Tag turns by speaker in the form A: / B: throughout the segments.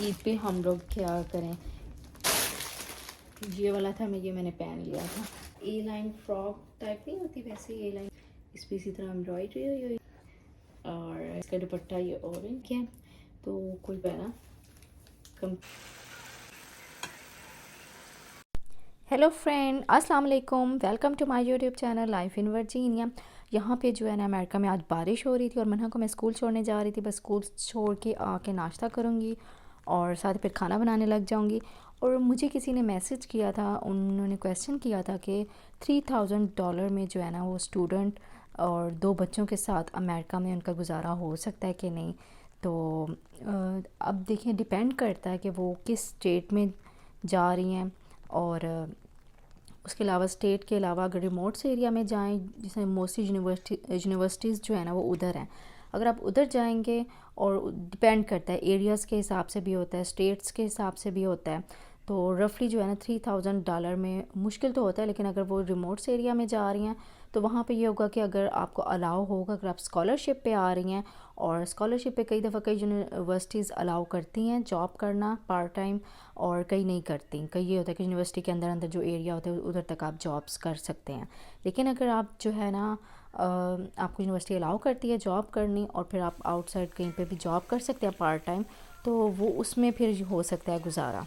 A: ईद पे हम लोग क्या करें, ये वाला था मैंने पहन लिया था। ए लाइन फ्रॉक टाइप नहीं होती, वैसे ए लाइन, इस पर इसी तरह एम्ब्रॉयडरी हुई हुई और इसका दुपट्टा ये ऑरेंज है। तो कोई पहना कम। हेलो फ्रेंड, अस्सलाम वालेकुम, welcome to my YouTube channel life in Virginia. यहाँ पे जो है ना अमेरिका में आज बारिश हो रही थी और मन्हा को मैं स्कूल छोड़ने जा रही थी। बस स्कूल छोड़ के आके नाश्ता करूँगी और साथ ही फिर खाना बनाने लग जाऊँगी। और मुझे किसी ने मैसेज किया था, उन्होंने क्वेश्चन किया था कि $3000 में जो है ना वो स्टूडेंट और 2 बच्चों के साथ अमेरिका में उनका गुजारा हो सकता है कि नहीं। तो अब देखिए, डिपेंड करता है कि वो किस स्टेट में जा रही हैं और उसके अलावा स्टेट के अलावा अगर रिमोट से एरिया में जाएं, जैसे मोस्टली यूनिवर्सिटीज़ जो है ना वो उधर हैं। अगर आप उधर जाएंगे, और डिपेंड करता है एरियाज़ के हिसाब से भी होता है, स्टेट्स के हिसाब से भी होता है। तो रफली जो है ना $3000 में मुश्किल तो होता है, लेकिन अगर वो रिमोट से एरिया में जा रही हैं तो वहाँ पे ये होगा कि अगर आपको अलाउ होगा, अगर आप स्कॉलरशिप पे आ रही हैं, और स्कॉलरशिप पे कई दफ़ा कई यूनिवर्सिटीज़ अलाउ करती हैं जॉब करना पार्ट टाइम, और कई नहीं करती। कई ये होता है कि यूनिवर्सिटी के अंदर अंदर जो एरिया होता है उधर तक आप जॉब्स कर सकते हैं। लेकिन अगर आप जो है ना आपको यूनिवर्सिटी अलाउ करती है जॉब करनी, और फिर आप आउटसाइड कहीं पे भी जॉब कर सकते हैं पार्ट टाइम, तो वो उसमें फिर हो सकता है गुजारा।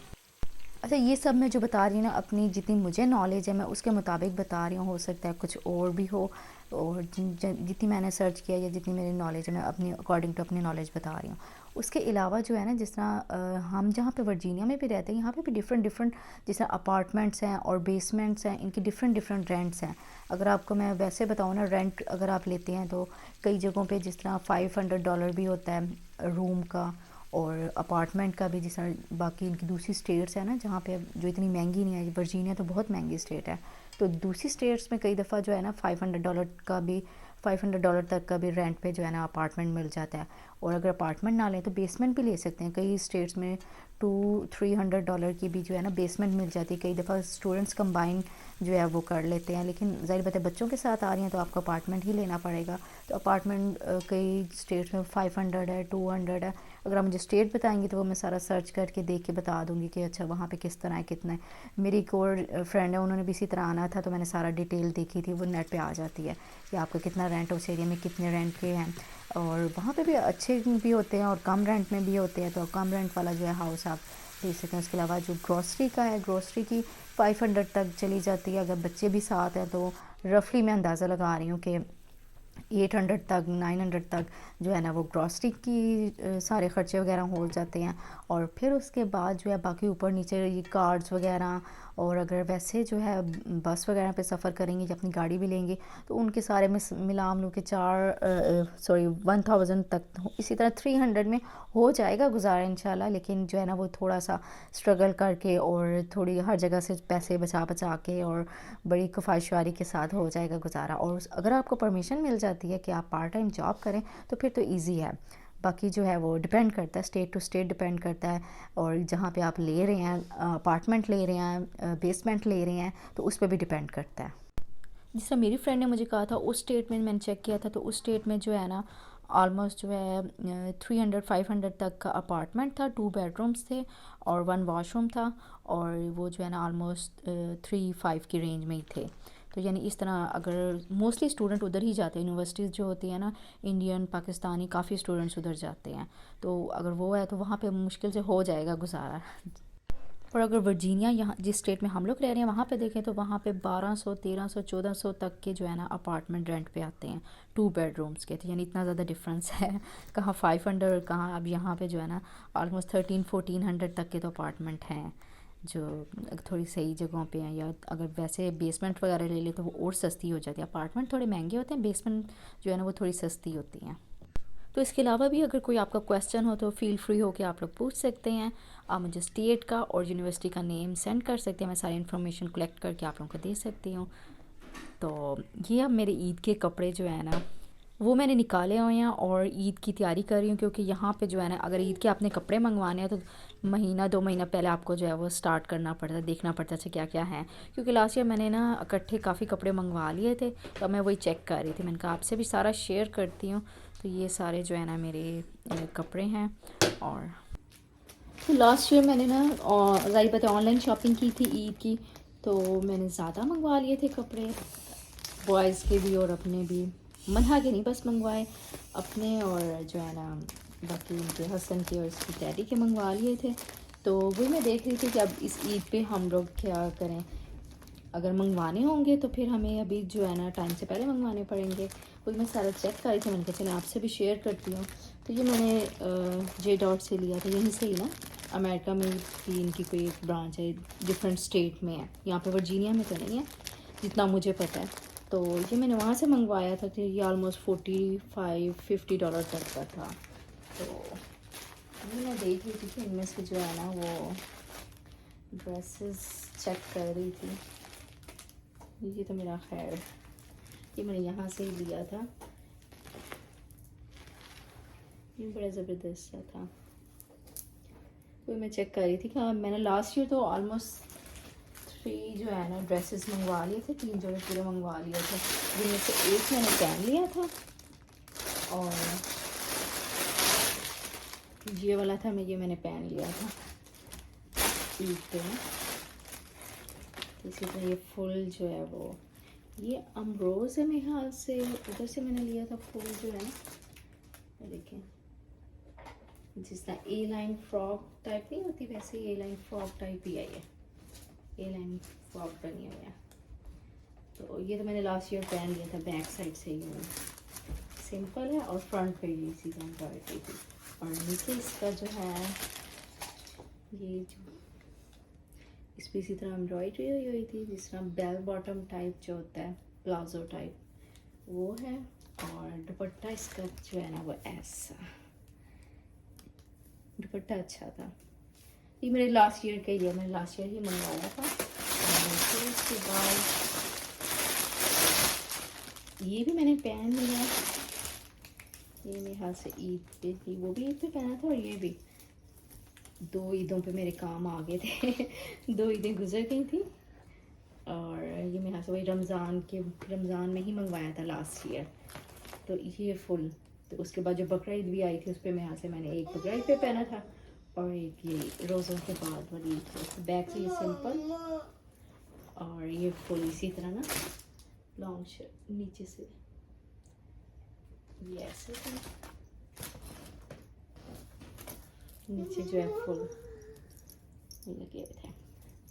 A: अच्छा, ये सब मैं जो बता रही हूँ ना, अपनी जितनी मुझे नॉलेज है मैं उसके मुताबिक बता रही हूँ, हो सकता है कुछ और भी हो। और जितनी मैंने सर्च किया या जितनी मेरी नॉलेज है मैं अपनी अकॉर्डिंग टू अपनी नॉलेज बता रही हूँ। उसके अलावा जो है ना, जिस तरह हम जहाँ पे वर्जीनिया में भी रहते हैं, यहाँ पे भी डिफरेंट डिफरेंट जिस तरह अपार्टमेंट्स हैं और बेसमेंट्स हैं, इनकी डिफरेंट डिफरेंट रेंट्स हैं। अगर आपको मैं वैसे बताऊँ ना, रेंट अगर आप लेते हैं तो कई जगहों पे जिस तरह $500 भी होता है रूम का, और अपार्टमेंट का भी। जिस तरह बाकी इनकी दूसरी स्टेट्स है ना जहाँ पे जो इतनी महंगी नहीं है, वर्जीनिया तो बहुत महंगी स्टेट है, तो दूसरी स्टेट्स में कई दफ़ा जो है ना $500 तक का भी रेंट पे जो है ना अपार्टमेंट मिल जाता है। और अगर अपार्टमेंट ना लें तो बेसमेंट भी ले सकते हैं। कई स्टेट्स में $200-300 की भी जो है ना बेसमेंट मिल जाती है। कई दफ़ा स्टूडेंट्स कंबाइन जो है वो कर लेते हैं, लेकिन ज़ाहिर बात है बच्चों के साथ आ रही हैं तो आपको अपार्टमेंट ही लेना पड़ेगा। तो अपार्टमेंट कई स्टेट्स में 500 है, 200 है। अगर आप मुझे स्टेट बताएंगे तो वो मैं सारा सर्च करके देख के बता दूंगी कि अच्छा वहाँ पे किस तरह है, कितना है। मेरी एक और फ्रेंड है, उन्होंने भी इसी तरह आना था, तो मैंने सारा डिटेल देखी थी, वो नेट पे आ जाती है कि आपका कितना रेंट, उस एरिया में कितने रेंट के हैं। और वहाँ पे भी अच्छे भी होते हैं और कम रेंट में भी होते हैं, तो कम रेंट वाला जो है हाउस आप ले सकते हैं। उसके अलावा जो ग्रोसरी का है, ग्रोसरी की 500 तक चली जाती है। अगर बच्चे भी साथ हैं तो रफली मैं अंदाज़ा लगा रही हूँ कि 800 तक, 900 तक जो है ना वो ग्रॉसरी की सारे ख़र्चे वगैरह हो जाते हैं। और फिर उसके बाद जो है बाकी ऊपर नीचे ये कार्ड्स वगैरह, और अगर वैसे जो है बस वगैरह पे सफ़र करेंगे या अपनी गाड़ी भी लेंगे तो उनके सारे में मिला मिलू के 1000 तक, इसी तरह 300 में हो जाएगा गुजारा इंशाल्लाह। लेकिन जो है ना वो थोड़ा सा स्ट्रगल करके और थोड़ी हर जगह से पैसे बचा बचा के और बड़ी ख्वाहिशवारी के साथ हो जाएगा गुजारा। और अगर आपको परमिशन मिल जाती है कि आप पार्ट टाइम जॉब करें तो फिर तो ईजी है। बाकी जो है वो डिपेंड करता है, स्टेट टू स्टेट डिपेंड करता है। और जहाँ पे आप ले रहे हैं, अपार्टमेंट ले रहे हैं, बेसमेंट ले रहे हैं, तो उस पर भी डिपेंड करता है। जिस तरह मेरी फ्रेंड ने मुझे कहा था, उस स्टेट में मैंने चेक किया था, तो उस स्टेट में जो है ना ऑलमोस्ट जो है 300-500 तक का अपार्टमेंट था, 2 बेडरूम्स थे और 1 वॉशरूम था, और वो जो है ना ऑलमोस्ट 3-5 की रेंज में ही थे। तो यानी इस तरह अगर मोस्टली स्टूडेंट उधर ही जाते हैं, यूनिवर्सिटीज़ जो होती है ना, इंडियन पाकिस्तानी काफ़ी स्टूडेंट्स उधर जाते हैं, तो अगर वो है तो वहाँ पे मुश्किल से हो जाएगा गुजारा। और अगर वर्जीनिया, यहाँ जिस स्टेट में हम लोग रह रहे हैं, वहाँ पे देखें तो वहाँ पे 1200, 1300, 1400 तक के जो है ना अपार्टमेंट रेंट पे आते हैं 2 बेडरूम्स के। तो यानी इतना ज़्यादा डिफरेंस है, कहाँ 500, कहाँ अब यहाँ पे जो है ना ऑलमोस्ट 1300-1400 तक के तो अपार्टमेंट हैं जो थोड़ी सही जगहों पे हैं। या अगर वैसे बेसमेंट वगैरह ले ले तो वो और सस्ती हो जाती है। अपार्टमेंट थोड़े महंगे होते हैं, बेसमेंट जो है ना वो थोड़ी सस्ती होती हैं। तो इसके अलावा भी अगर कोई आपका क्वेश्चन हो तो फ़ील फ्री हो कि आप लोग पूछ सकते हैं। आप मुझे स्टेट का और यूनिवर्सिटी का नेम सेंड कर सकते हैं, मैं सारी इन्फॉर्मेशन कलेक्ट करके आप लोगों को दे सकती हूँ। तो ये अब मेरे ईद के कपड़े जो है ना वो मैंने निकाले हुए हैं और ईद की तैयारी कर रही हूँ, क्योंकि यहाँ पे जो है ना अगर ईद के आपने कपड़े मंगवाने हैं तो महीना 2 महीना पहले आपको जो है वो स्टार्ट करना पड़ता है, देखना पड़ता है क्या क्या है। क्योंकि लास्ट ईयर मैंने ना इकट्ठे काफ़ी कपड़े मंगवा लिए थे, तो मैं वही चेक कर रही थी, मैंने कहा आपसे भी सारा शेयर करती हूँ। तो ये सारे जो है ना मेरे कपड़े हैं। और तो लास्ट ईयर मैंने ना ज़ाहिर बात है ऑनलाइन शॉपिंग की थी ईद की, तो मैंने ज़्यादा मंगवा लिए थे कपड़े, बॉयज़ के भी और अपने भी। मन्हा के नहीं बस मंगवाए, अपने और जो है ना बाकी उनके हसन के और इसकी डैडी के मंगवा लिए थे। तो वही मैं देख रही थी कि अब इस ईद पे हम लोग क्या करें। अगर मंगवाने होंगे तो फिर हमें अभी जो है ना टाइम से पहले मंगवाने पड़ेंगे। वही मैं सारा चेक कर रही थी, मैंने कहा चलो आपसे भी शेयर करती हूँ। तो ये मैंने जे डॉट से लिया था, यहीं से ही ना, अमेरिका में भी इनकी कोई एक ब्रांच है, डिफरेंट स्टेट में है, यहाँ पे वर्जीनिया में तो नहीं है जितना मुझे पता है। तो ये मैंने वहाँ से मंगवाया था, तो ये ऑलमोस्ट $45-50 तक का था। तो मैं देख रही थी कि इनमें से जो है ना वो ड्रेसेस चेक कर रही थी। ये तो मेरा खैर ये मैंने यहाँ से ही लिया था, ये बड़ा ज़बरदस्त सा था। तो मैं चेक कर रही थी कि मैंने लास्ट ईयर तो ऑलमोस्ट 3 जो है ना ड्रेसेस मंगवा लिए थे, 3 जोड़े पूरे मंगवा लिए थे, जिनमें से एक मैंने पहन लिया था और ये वाला था ये मैंने पहन लिया था ईद पे। इसी तरह ये फुल जो है वो ये अमरोज़ है मेरे ख्याल से, उधर से मैंने लिया था फुल जो है ना, देखें जिस तरह ए लाइन फ्रॉक टाइप नहीं होती वैसे ए लाइन फ्रॉक टाइप ही है, ये ए लाइन फ्रॉक बनी हुई है। तो ये तो मैंने लास्ट ईयर पहन लिया था, बैक साइड से ही सिंपल है और फ्रंट पे ये इसी तरह कर रही थी। और नीचे इसका जो है ये जो इस पर इसी तरह एम्ब्रॉयडरी हुई थी, जिस तरह बेल बॉटम टाइप जो होता है प्लाजो टाइप वो है। और दुपट्टा इसका जो है ना वो ऐसा दुपट्टा अच्छा था। ये मेरे लास्ट ईयर का ही है, मैंने लास्ट ईयर ही मंगवाया था। और फिर उसके बाद ये भी मैंने पहन लिया, ये मेरे हाथ से ईद पे थी, वो भी ईद पे पहना था और ये भी 2 ईदों पे मेरे काम आ गए थे 2 ईदें गुजर गई थी। और ये मेरे हाथ से वही रमज़ान में ही मंगवाया था लास्ट ईयर। तो ये फुल, तो उसके बाद जो बकरा ईद भी आई थी उस पर मेरे हाथ से मैंने एक बकरा ईद पे पहना था और एक ये रोज़ों के बाद वाली ईद पे। बैक से ये सिंपल और ये फुल इसी तरह ना लॉन्ग शर्ट नीचे से ये ऐसे था, नीचे जो है फुल लगे हुए थे।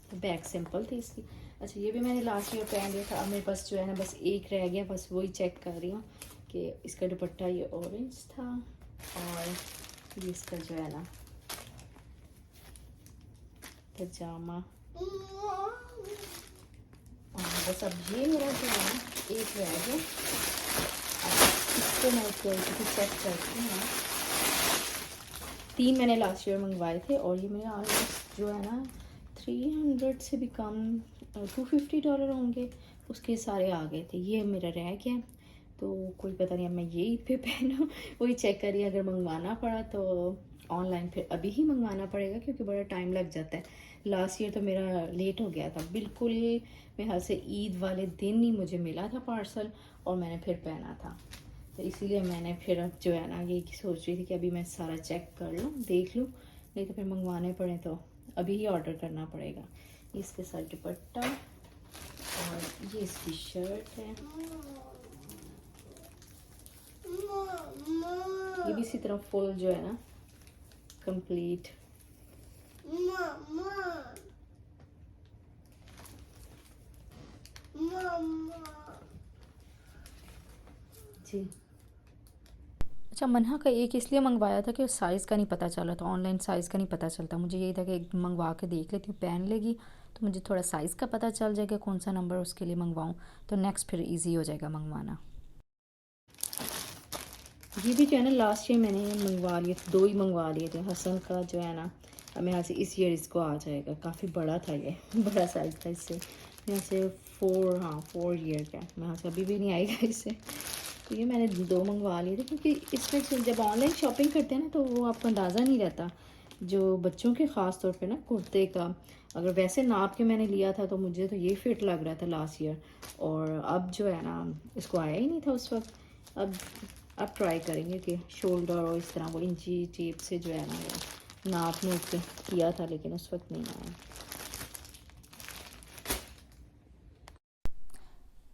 A: तो बैक सिंपल थी इसकी। अच्छा ये भी मैंने लास्ट ईयर पहन लिया था, अब मेरे पास जो है ना बस एक रह गया, बस वही चेक कर रही हूँ कि इसका दुपट्टा ये ऑरेंज था और ये इसका जो है ना पजामा। और बस अब ये मेरा जो है ना एक रह गया, इसको मैं चेक करती हूँ। 3 मैंने लास्ट ईयर मंगवाए थे और ये मेरे ऑलमोस्ट जो है ना 300 से भी कम $250 होंगे, उसके सारे आ गए थे। ये मेरा रह गया, तो कोई पता नहीं अब मैं ये ईद पे पहना वही चेक करिए। अगर मंगवाना पड़ा तो ऑनलाइन फिर अभी ही मंगवाना पड़ेगा क्योंकि बड़ा टाइम लग जाता है। लास्ट ईयर तो मेरा लेट हो गया था बिल्कुल, मेरे हाथ से ईद वाले दिन ही मुझे मिला था पार्सल और मैंने फिर पहना था। तो इसीलिए मैंने फिर अब जो है ना ये सोच रही थी कि अभी मैं सारा चेक कर लूँ, देख लूँ, नहीं तो फिर मंगवाने पड़े तो अभी ही ऑर्डर करना पड़ेगा। इसके साथ दुपट्टा और ये इसकी शर्ट है, ये भी इसी तरह फुल जो है ना कंप्लीट। जी अच्छा, मन्हा का एक इसलिए मंगवाया था कि साइज़ का नहीं पता चला था, ऑनलाइन साइज़ का नहीं पता चलता। मुझे यही था कि एक मंगवा के देख लेती हूँ, पहन लेगी तो मुझे थोड़ा साइज़ का पता चल जाएगा कौन सा नंबर उसके लिए मंगवाऊँ, तो नेक्स्ट फिर इजी हो जाएगा मंगवाना। ये भी जो है ना लास्ट ईयर मैंने मंगवा लिए थे, 2 ही मंगवा लिए थे। हसन का जो है ना अब मेरे यहाँ से इस ईयर इसको आ जाएगा, काफ़ी बड़ा था ये बड़ा साइज़ था, इससे यहाँ से 4 ईयर का मेरे यहाँ से अभी भी नहीं आएगा इससे। तो ये मैंने 2 मंगवा लिए थे क्योंकि इसमें जब ऑनलाइन शॉपिंग करते हैं ना तो वो आपको अंदाज़ा नहीं रहता, जो बच्चों के ख़ास तौर पे ना कुर्ते का, अगर वैसे नाप के मैंने लिया था तो मुझे तो ये फिट लग रहा था लास्ट ईयर, और अब जो है ना इसको आया ही नहीं था उस वक्त। अब ट्राई करेंगे कि शोल्डर और इस तरह वो इंची टेप से जो है ना वो नाप नूप के किया था, लेकिन उस वक्त नहीं आया।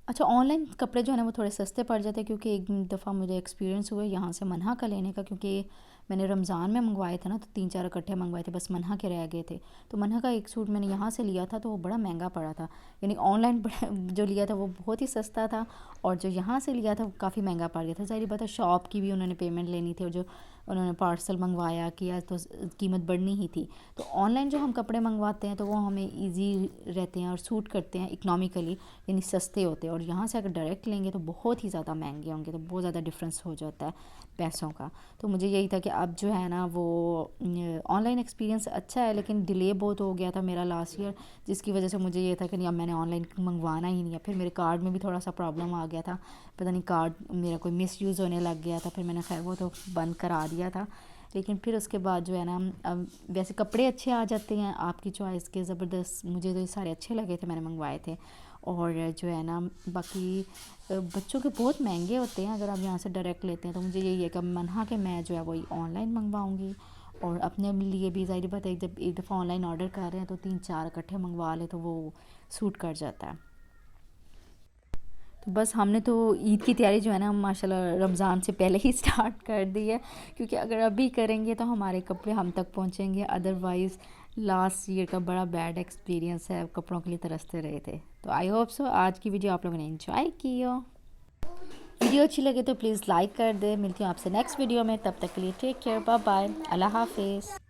A: अच्छा, ऑनलाइन कपड़े जो है ना वो थोड़े सस्ते पड़ जाते हैं, क्योंकि एक दफ़ा मुझे एक्सपीरियंस हुआ यहाँ से मनहा का लेने का, क्योंकि मैंने रमज़ान में मंगवाए थे ना, तो 3-4 इकट्ठे मंगवाए थे, बस मनहा के रह गए थे। तो मनहा का एक सूट मैंने यहाँ से लिया था तो वो बड़ा महंगा पड़ा था, यानी ऑनलाइन जो लिया था वो बहुत ही सस्ता था, और जो यहाँ से लिया था वो काफ़ी महंगा पड़ गया था। ज़ाहिर बात है शॉप की भी उन्होंने पेमेंट लेनी थी, और जो उन्होंने पार्सल मंगवाया किया तो कीमत बढ़नी ही थी। तो ऑनलाइन जो हम कपड़े मंगवाते हैं तो वो हमें ईजी रहते हैं और सूट करते हैं इकनॉमिकली, यानी सस्ते होते हैं। और यहाँ से अगर डायरेक्ट लेंगे तो बहुत ही ज़्यादा महंगे होंगे, तो बहुत ज़्यादा डिफरेंस हो जाता है पैसों का। तो मुझे यही था कि अब जो है ना वो ऑनलाइन एक्सपीरियंस अच्छा है, लेकिन डिले बहुत हो गया था मेरा लास्ट ईयर, जिसकी वजह से मुझे ये था कि नहीं अब मैंने ऑनलाइन मंगवाना ही नहीं है। फिर मेरे कार्ड में भी थोड़ा सा प्रॉब्लम आ गया था, पता नहीं कार्ड मेरा कोई मिसयूज़ होने लग गया था, फिर मैंने खैर वो तो बंद करा दिया था। लेकिन फिर उसके बाद जो है ना, अब वैसे कपड़े अच्छे आ जाते हैं आपकी चॉइस के, ज़बरदस्त, मुझे तो ये सारे अच्छे लगे थे, मैंने मंगवाए थे। और जो है ना बाकी बच्चों के बहुत महंगे होते हैं अगर आप यहाँ से डायरेक्ट लेते हैं। तो मुझे यही है कि मनहा के मैं जो है वही ऑनलाइन मंगवाऊँगी, और अपने लिए भी ज़ाहिर बात है जब एक दफ़ा ऑनलाइन ऑर्डर कर रहे हैं तो 3-4 इकट्ठे मंगवा ले तो वो सूट कर जाता है। तो बस हमने तो ईद की तैयारी जो है ना माशाल्लाह रमज़ान से पहले ही स्टार्ट कर दी है, क्योंकि अगर अभी करेंगे तो हमारे कपड़े हम तक पहुंचेंगे, अदरवाइज़ लास्ट ईयर का बड़ा बैड एक्सपीरियंस है, कपड़ों के लिए तरसते रहे थे। तो आई होप सो आज की वीडियो आप लोगों ने एंजॉय की हो। वीडियो अच्छी लगे तो प्लीज़ लाइक कर दे। मिलती हूँ आपसे नेक्स्ट वीडियो में, तब तक के लिए टेक केयर, बाय बाय, अल्लाह हाफिज़।